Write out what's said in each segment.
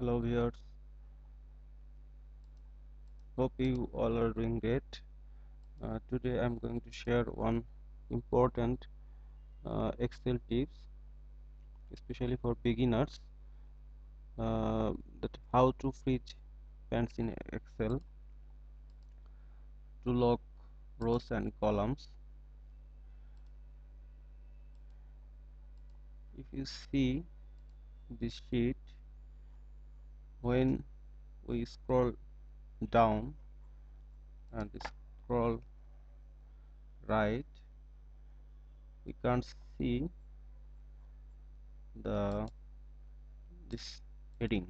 Hello viewers, hope you all are doing great. Today I'm going to share one important Excel tips, especially for beginners, that how to freeze pans in Excel to log rows and columns. If you see this sheet, when we scroll down and scroll right, we can't see the this heading.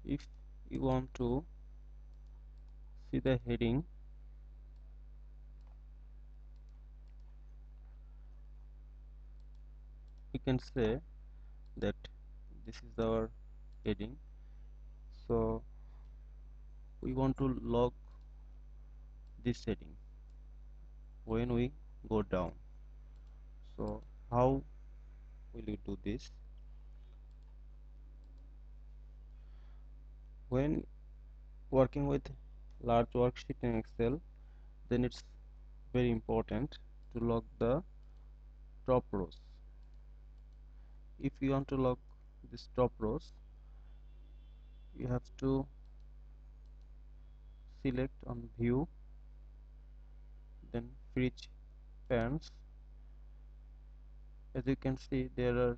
If you want to see the heading, we can say that this is our heading, so we want to log this heading when we go down. So how will you do this? When working with large worksheet in Excel, then it's very important to log the top rows. If you want to log this top rows, you have to select on view, then freeze pans. As you can see, there are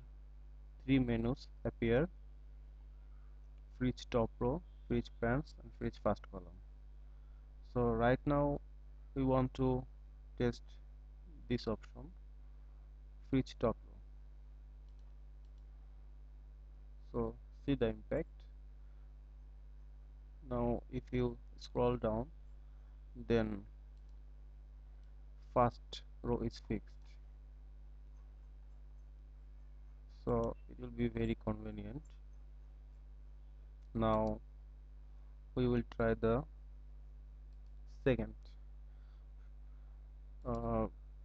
three menus appear: freeze top row, freeze pans, and freeze first column. So right now we want to test this option, freeze top row. So see the impact. Now if you scroll down, then first row is fixed. So it will be very convenient. Now we will try the second.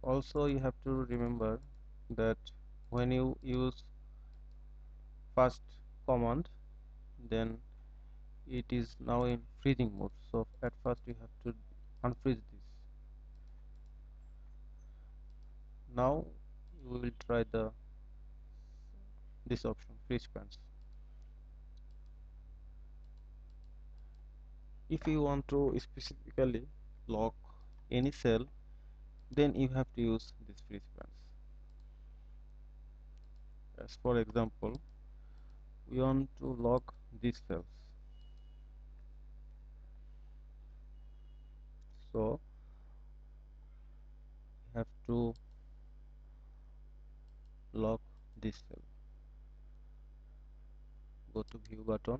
Also you have to remember that when you use first command, then it is now in freezing mode, so at first you have to unfreeze this. Now we will try this option, freeze pans. If you want to specifically lock any cell, then you have to use this freeze pans. As for example, we want to lock these cells, so we have to lock this cell. Go to view button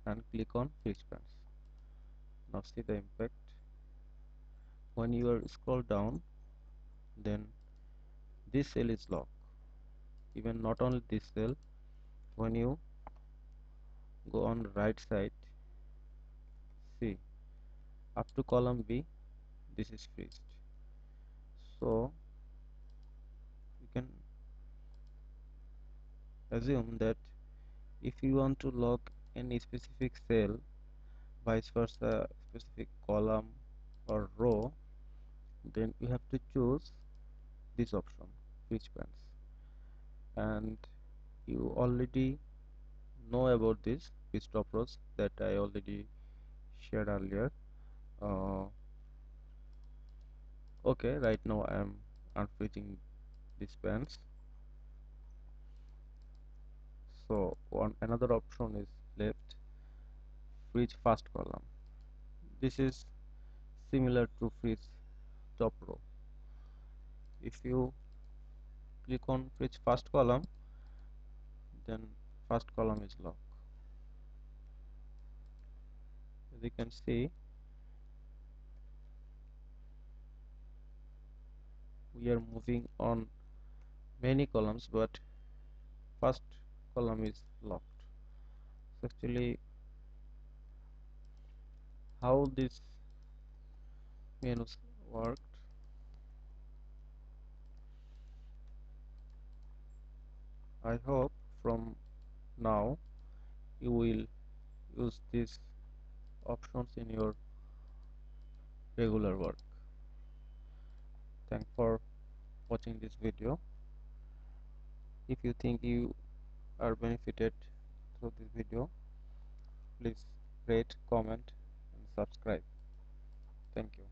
and click on freeze pans. Now see the impact. When you are scroll down, then this cell is locked. Even not only this cell, when you go on the right side, see, up to column B, this is freezed. So you can assume that if you want to lock any specific cell, vice versa specific column or row, then you have to choose this option, freeze pans. And you already know about this freeze top rows that I already shared earlier. Okay, right now I am unfreezing these pans. So one another option is left, freeze first column. This is similar to freeze top row. If you click on freeze first column, then first column is locked. As you can see, we are moving on many columns, but first column is locked. So actually, how this menus worked, I hope from now you will use these options in your regular work. Thanks for watching this video. If you think you are benefited through this video, please rate, comment and subscribe. Thank you.